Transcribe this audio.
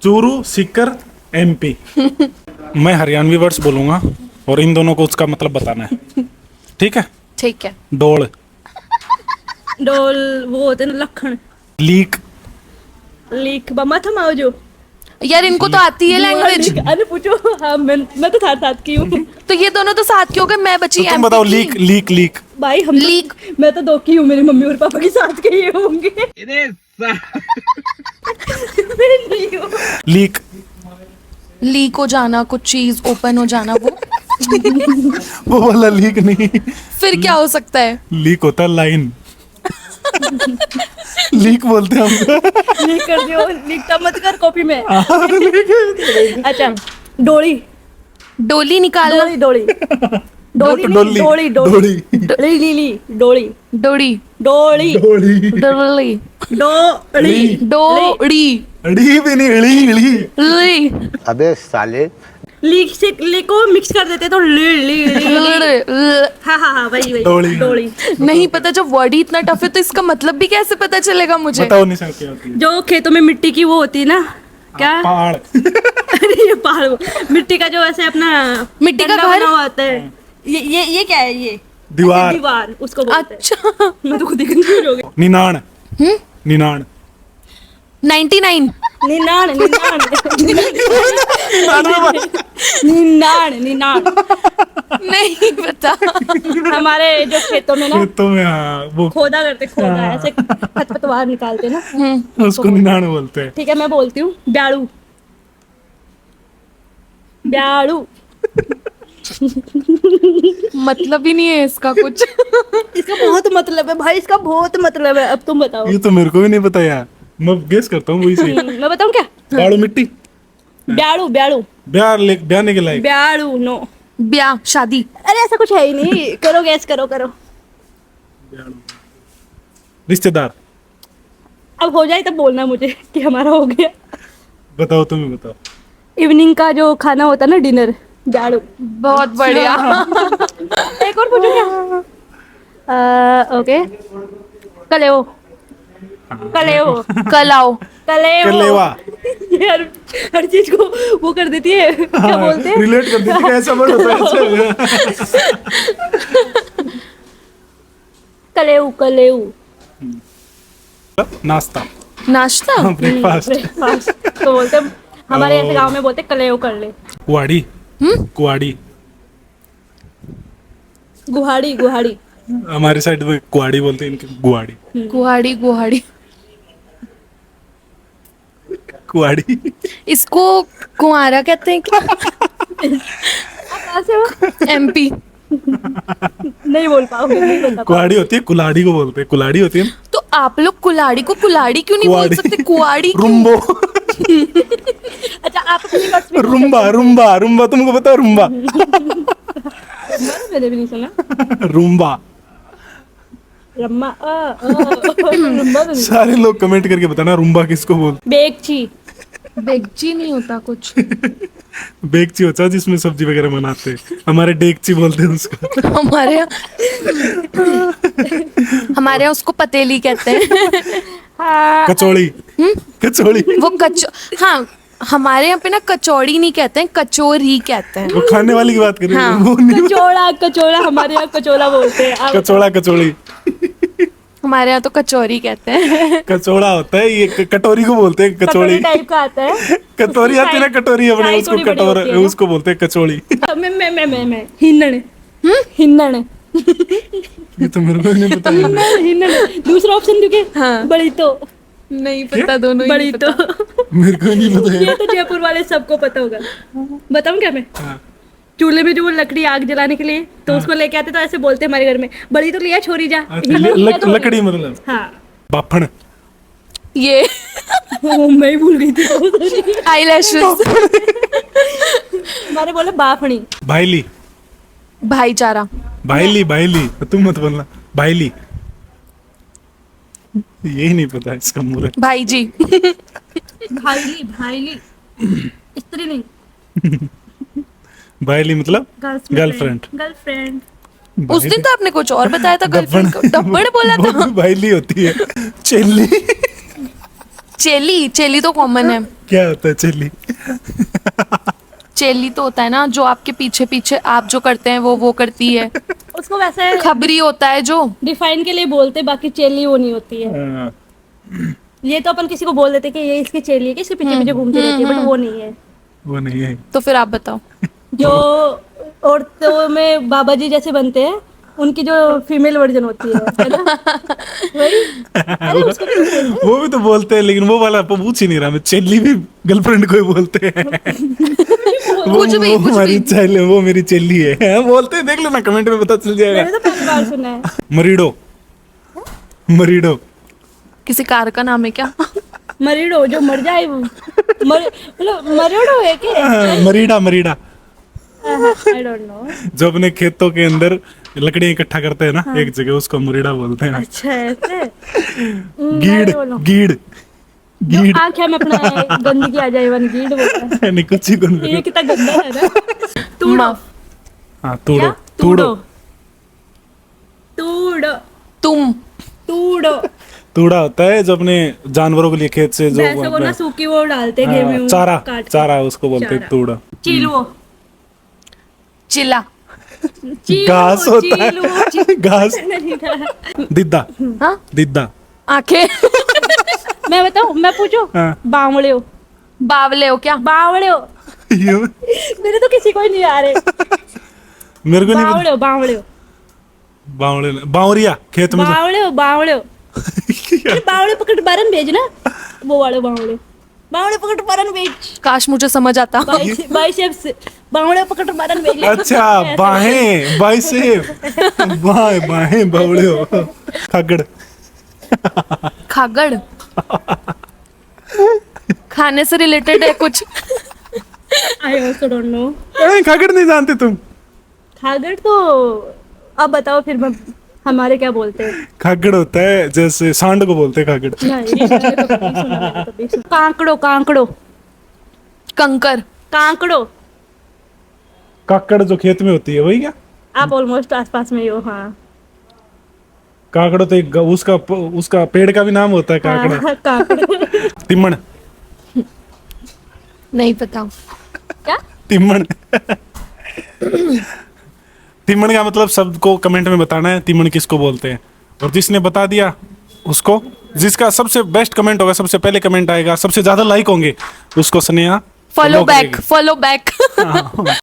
Churu Sikar MP. मैं Haryanvi words बोलूंगा और इन दोनों को उसका मतलब बताना है, ठीक है? ठीक है। डोल, डोल वो होते हैं ना लखन, लीक, लीक बम्मा थमाओ जो। यार इनको तो आती है लैंग्वेज, अरे पूछो। हाँ मैं तो साथ साथ की हूँ तो ये दोनों तो साथ के हो गए, मैं बची तो तुम MP बताओ की। Leak leak leak. भाई हम लीक। मैं तो दो की हूँ, मेरी मम्मी और पापा के साथ के ही होंगे। मैं नहीं हूँ। लीक, लीक हो जाना, कुछ चीज ओपन हो जाना, वो वाला लीक नहीं, फिर क्या हो सकता है? लीक होता है लाइन। लीक बोलते हैं हम। लीक कर दियो, लीक मत कर कॉपी में। अच्छा डोली, डोली निकालना। डोली डोली डोली, डोली डोली, डोली लीली डोली डोड़ी, डोली डोली, डोली, डोली डोड़ी, अड़ी भी नहीं, इड़ी इड़ी। ली, अबे साले लीक से ली को मिक्स कर देते तो ली ली ली। हाँ हाँ हाँ वही वही डोली। डोली। नहीं पता, जब वर्ड ही इतना टफ है तो इसका मतलब भी कैसे पता चलेगा मुझे? बताओ निशा क्या होती है? जो खेतों में मिट्टी की वो होती है ना, क्या? पहाड़। अरे ये पहाड़, मिट्टी का जो ऐसे अपना मिट्टी का डंडा घर? बना हुआ होता है। ये क्या है ये? दीवार। ऐसे दीवार उसको बोलते हैं। अच्छा। मैं तो खुद ही कंफ्यूज हो गई। निनाण, निनाण। 99। निनाण निनाण निनाण निनाण। नहीं पता। हमारे जो खेतों में ना तो में हाँ, वो खोदा करते, खोदा ऐसे खरपतवार निकालते ना, उसको निनाण बोलते हैं। ठीक है मैं बोलती हूँ ब्याड़ू, ब्याड़ू। मतलब ही नहीं है इसका कुछ। इसका बहुत मतलब है भाई, इसका बहुत मतलब है। अब तुम बताओ। ये तो मेरे को भी नहीं पता यार, मैं गेस करता हूँ वही से। मैं बताऊँ क्या? बाड़ू मिट्टी, ब्याड़ू ब्याड़ू ब्याने के लायक। ब्याड़ू नो। ब्याह, शादी। अरे ऐसा कुछ है ही नहीं। करो गैस, करो करो। रिश्तेदार। अब हो जाए तब बोलना मुझे कि हमारा हो गया। बताओ, तुम ही बताओ। इवनिंग का जो खाना होता है ना, डिनर, ब्याड़ू। बहुत बढ़िया। एक और पूछो क्या? ओके कलेओ, कलेओ, कलाओ, कलेओ। कलेवा। ये हर चीज को वो कर देती है, क्या बोलते हैं? रिलेट कर देती है, ऐसा वर्ड होता है। अच्छा। कलेऊ कलेऊ। नाश्ता, नाश्ता। ब्रेकफास्ट। ब्रेकफास्ट तो बोलते हैं हमारे ऐसे गांव में, बोलते कलेऊ कर ले। कुआड़ी, कुआड़ी। गुहाड़ी गुहाड़ी। हमारे साइड में कुआड़ी बोलते हैं, इनके गुआड़ी। गुहाड़ी, गुहाड़ी। कुआड़ी। इसको कुंवारा कहते हैं क्या? कहाँ से हो? MP। नहीं बोल पाओगे, नहीं बता पाओगे। कुआड़ी होती है, कुलाड़ी को बोलते हैं। कुलाड़ी होती है ना? तो आप लोग कुलाड़ी को कुलाड़ी क्यों नहीं बोल कुआड़ी। सकते? कुआड़ी क्यों? रुम्बो। अच्छा आप अपनी बात में रुम्बा, रुम्बा, रुम्बा। तुमको पता है रुम्बा? मैंने भी नहीं सुना। रुम्बा। रम्मा रम्मा तो नहीं। सारे लोग कमेंट करके बताना रुम्बा किसको बोलते। बेगची। बेगची नहीं होता कुछ। बेगची होता है जिसमें सब्जी वगैरह बनाते हैं, हमारे डेगची बोलते हैं उसको। हमारे यहाँ उसको पतेली कहते हैं। हाँ कचौड़ी, कचौड़ी। वो हाँ, हमारे यहाँ पे ना कचौड़ी नहीं कहते हैं, कचौरी कहते हैं। वो खाने वाली की बात कर रहे हाँ। हैं, वो नहीं। कचौड़ा कचौड़ा, हमारे यहाँ कचौड़ा बोलते हैं। आप कचौड़ा, कचौड़ी। हमारे यहाँ तो कचौरी कहते हैं। कचौड़ा होता है, ये कटोरी को बोलते हैं कटोरी कचौड़ी। टाइप का आता है। कटोरी आती है ना, कटोरी अपने, साइज उसको थोड़ी बड़ी कटोरा, होती है ना। उसको बोलते हैं कचौड़ी। मैं हिन्नन। हिन्नन ये तो मेरे को नहीं पता है। हिन्नन। दूसरा ऑप्शन दूं क्या? हाँ। बड़ी तो, नहीं पता, दोनों ही बड़ी नहीं तो। पता। मेरे को नहीं पता ये है। तो जयपुर वाले सबको पता होगा। बताऊं क्या मैं? हाँ। चूल्हे में जो वो लकड़ी आग जलाने के लिए, तो उसको लेके आते तो ऐसे बोलते हमारे घर में, बड़ी तो लिया छोरी जा। अच्छा, हिन्नन लिया तो हो लकड़ी गया। मतलब हाँ बाफण। ये मैं ही भूल गई थी। आईलैशेस। हमारे बोले बाफणी। भाईली, भाईचारा। भाईली, भाईली। तुम मत बोलना भाईली, यही नहीं पता है इसका मुझे। भाई जी। भाईली भाईली, स्त्री नहीं, भाईली मतलब गर्लफ्रेंड। गर्लफ्रेंड। उस दिन तो आपने कुछ और बताया था, गर्लफ्रेंड को डब्बड़ बोला था। भाईली होती है। चेली। चेली, चेली तो कॉमन है। क्या होता है चेली? चेली तो होता है ना जो आपके पीछे पीछे आप जो करते हैं वो करती है। उसको वैसे खबरी होता है जो। डिफाइन के लिए बोलते, बाकी चेली वो नहीं होती है। हाँ, ये तो अपन किसी को बोल देते कि ये इसकी चेली है कि इसके पीछे पीछे घूमती रहती है, बट वो नहीं है। वो नहीं है। तो फिर आप बताओ। जो औरतों में बाबा जी जैसे बनते हैं, उनकी जो फीमेल वर्जन होती है ना, वही। अरे उसको भी बोलते हैं। वो भी तो बोलते हैं, लेकिन वो वाला पूछ ही नहीं रहा मैं। चेली भी गर्लफ्रेंड को ही बोलते हैं। कुछ भी, वो कुछ हमारी भी। चेली, वो मेरी चेली है। हाँ, बोलते हैं, देख लेना कमेंट में पता चल जाएगा। मैंने तो पहली बार सुना है। मरीडो, मरीडो। किसी कार का नाम है क्या? मरीडो जो मर जाए वो मतलब मरीडो है क्या? हाँ, मरीडा, मरीडा। I don't know. जो अपने खेतों के अंदर लकड़ियां इकट्ठा करते हैं ना एक जगह, उसको मरीडा बोलते हैं। अच्छा ऐसे। गीड़, गीड़, गीड़। आँखें में अपना गंदगी आ जाए, वन गीड़ बोलता है। नहीं, कुछ ही को नहीं। ये कितना गंदा है ना। तूड़ो। माफ। हाँ, तूड़ो, क्या? तूड़ो, तूड़ो। तुम। तूड़ो। तूड़ा होता है जो अपने जानवरों के लिए खेत से जो भैंसों को ना सूखी वो डालते हैं हाँ, गेहूं चारा, काट के। चारा उसको बोलते हैं चारा। तूड़ा। चीलुओ। चिल्ला। घास होता है, घास। नहीं था। दिद्दा, हाँ, दिद्दा। आंखें। मैं बताऊं, मैं पूछूं? हाँ। बावड़े हो। बावले हो क्या? बावड़े हो। ये मेरे तो किसी को ही नहीं आ रहे। मेरे को नहीं बावड़े हो, बावड़े हो। बावड़े, बावरिया खेत में जो- बावड़े हो, बावड़े हो। अरे बावड़े पकड़ बारन भेज ना, वो वाले बावड़े। बावड़े पकड़ बारन भेज। काश मुझे समझ आता। बाइसेप्स। बावड़े पकड़ बारन भेज। अच्छा, बाहें, बाइसेप, बाहें, बाहें, बावड़े हो। खगड़, खागड़। खाने से रिलेटेड है कुछ? I also don't know. खगड़ नहीं जानते तुम? खागड़ तो अब बताओ फिर मैं, हमारे क्या बोलते हैं? खगड़ होता है जैसे सांड को बोलते हैं खगड़। नहीं, मैंने तो कभी सुना, मैंने तो कभी सुना। कांकड़ो, कांकड़ो। कंकर। कांकड़ो। काकड़ जो खेत में होती है वही क्या? आप ऑलमोस्ट आसपास में ही हो। हाँ, काकड़ तो एक उसका पेड़ का भी नाम होता है काकड़ा। हाँ, कांकड़ो। तिमण, नहीं पता। क्या? तिमण। तिमण का मतलब सबको कमेंट में बताना है तिमण किसको बोलते हैं, और जिसने बता दिया उसको, जिसका सबसे बेस्ट कमेंट होगा, सबसे पहले कमेंट आएगा, सबसे ज्यादा लाइक होंगे, उसको स्नेहा फॉलो बैक, करेगी। Follow back.